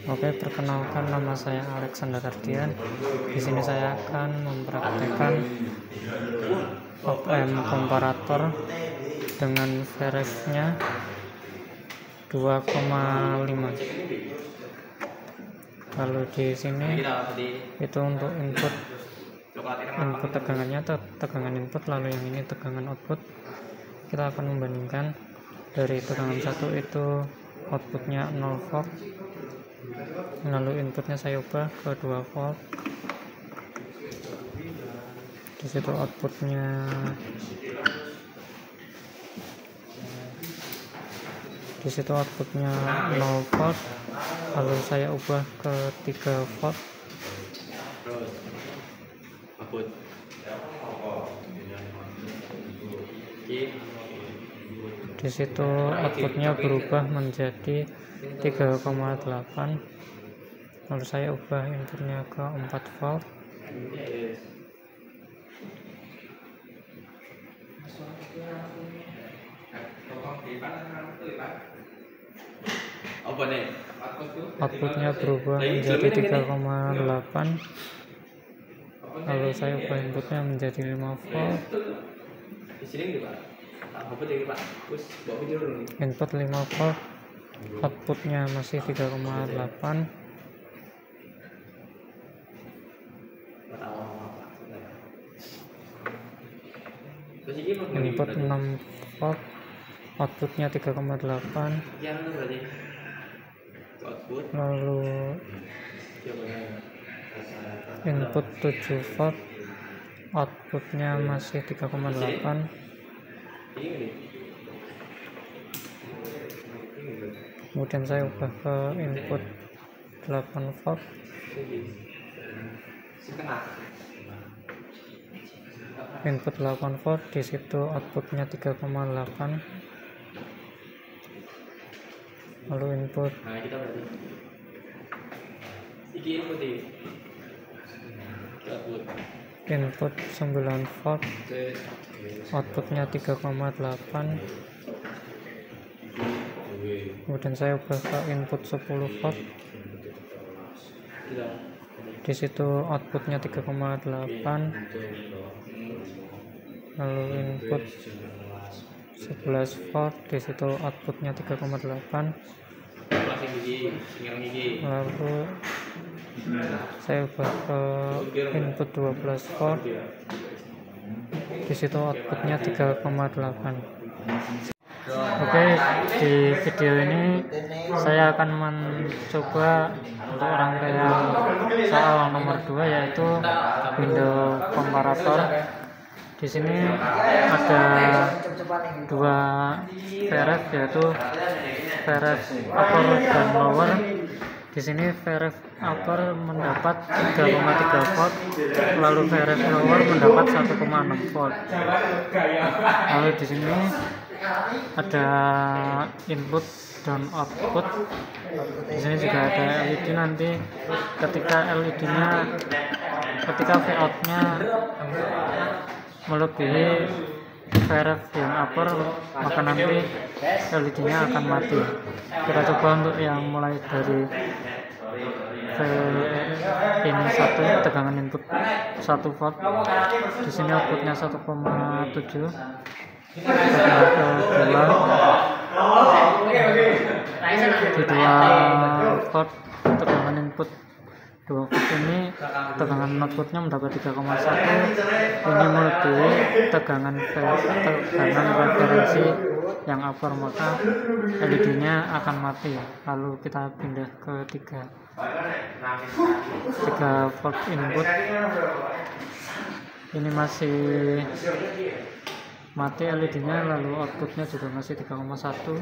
Oke, perkenalkan, nama saya Alexander Ardian. Di sini saya akan mempraktekkan op-amp komparator dengan VRF-nya 2,5. Lalu di sini itu untuk input tegangannya, tegangan input, lalu yang ini tegangan output. Kita akan membandingkan. Dari tegangan 1 itu outputnya 0 volt, lalu inputnya saya ubah ke 2 volt. Di situ outputnya 0 volt, lalu saya ubah ke 3 volt. Di situ outputnya berubah menjadi 3,8, lalu saya ubah inputnya ke 4 volt. Outputnya berubah menjadi 3,8, lalu saya ubah inputnya menjadi 5 volt. Input 5 volt, outputnya masih 3,8. Input 6 volt, outputnya 3,8. Lalu input 7 volt, outputnya masih 3,8. Kemudian saya ubah ke input 8 volt. Input 8 volt, di situ outputnya 3,8. Lalu input 9 volt, outputnya 3,8. Kemudian saya ubah ke input 10 volt. Di situ outputnya 3,8. Lalu input 11 volt, di situ outputnya 3,8. Lalu saya ubah ke input 12 volt. Di situ outputnya 3,8. Oke, di video ini saya akan mencoba untuk rangkaian soal nomor 2, yaitu window komparator. Di sini ada 2 VRF, yaitu VRF upper dan lower. Di sini VRF upper mendapat 3,3 volt, lalu VRF lower mendapat 1,6 volt. Lalu di sini ada input dan output. Di sini juga ada LED. Nanti ketika Vout-nya melebihi VRF yang upper, maka nanti LED-nya akan mati. Kita coba untuk yang mulai dari ini 1, tegangan input 1 volt. Di sini outputnya 1,7. Kedua di 2 volt, tegangan input 2 volt ini tegangan outputnya mendapat 3,1. Ini melebihi tegangan referensi yang upper, maka LED-nya akan mati. Lalu kita pindah ke 3 volt input. Ini masih mati LED-nya, lalu outputnya juga masih 3,1.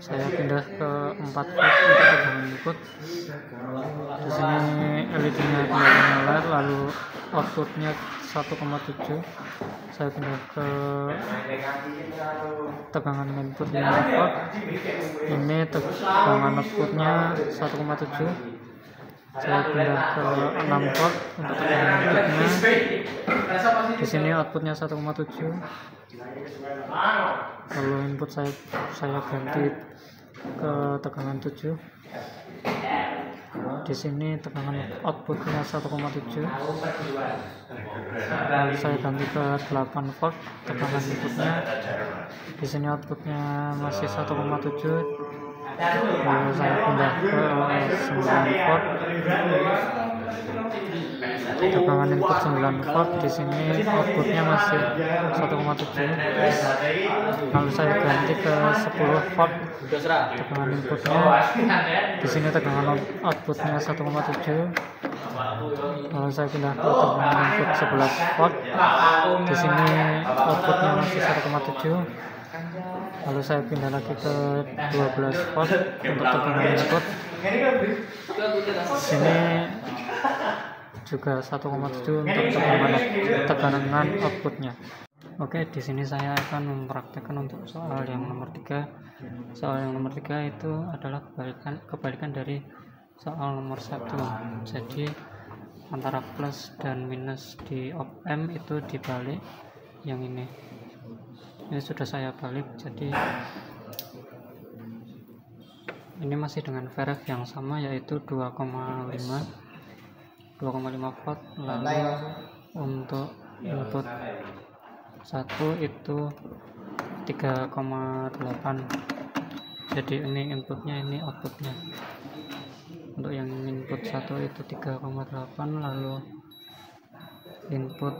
Saya pindah ke 4 volt untuk tegangan input. Di sini LED-nya kembali nyala, lalu outputnya 1,7. Saya pindah ke tegangan input 5 volt. Ini tegangan outputnya 1,7. Saya pindah ke 6 volt untuk tegangan inputnya. Di sini outputnya 1,7. Lalu input saya ganti ke tegangan 7. di sini tegangan outputnya 1,7, lalu saya ganti ke 8 volt tegangan inputnya. Di sini outputnya masih 1,7, lalu saya pindah ke 9 volt tegangan input 9 volt. Di sini outputnya masih 1,7, lalu saya ganti ke 10 volt tegangan inputnya. Di sini tegangan outputnya 1,7, lalu saya pindah ke tegangan input 11 volt. Di sini outputnya masih 1,7, lalu saya pindah lagi ke 12 volt untuk tegangan input. Di sini juga 1,7 untuk tegangan outputnya. Oke, di sini saya akan mempraktekkan untuk soal yang nomor 3. Soal yang nomor 3 itu adalah kebalikan dari soal nomor 1. Jadi antara plus dan minus di op amp itu dibalik. Yang ini sudah saya balik, jadi ini masih dengan VRF yang sama, yaitu 2,5 volt. Lalu untuk input 1 itu 3,8. jadi ini inputnya, ini outputnya. Untuk yang input 1 itu 3,8, lalu input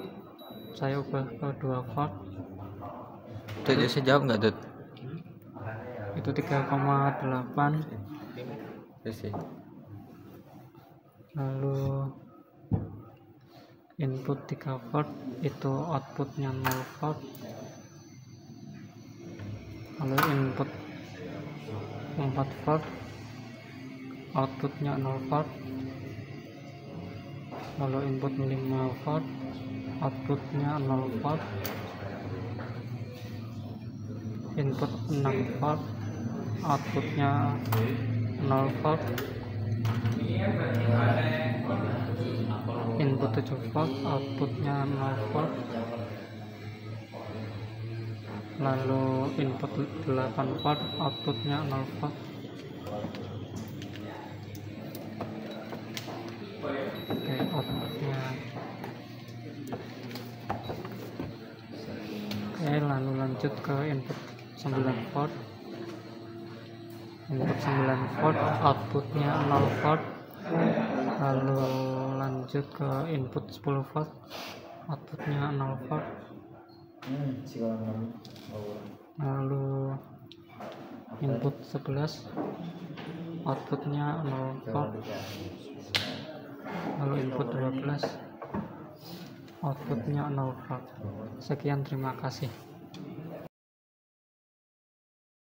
saya ubah ke 2 volt. Tut, bisa jawab nggak, Tut? Itu 3,8. Lalu input 3 volt itu outputnya 0 volt. Lalu input 4 volt outputnya 0 volt. Lalu input 5 volt outputnya 0 volt. Input 6 volt outputnya 0 volt. Input 7 volt outputnya 0 volt. Lalu input 8 volt outputnya 0 volt. Oke, outputnya. Oke, lalu lanjut ke input 9 volt. Input 9 volt outputnya 0 volt. Lalu lanjut ke input 10 volt outputnya 0 volt. Lalu input 11 outputnya 0 volt. Lalu input 12 outputnya 0 volt. Sekian, terima kasih.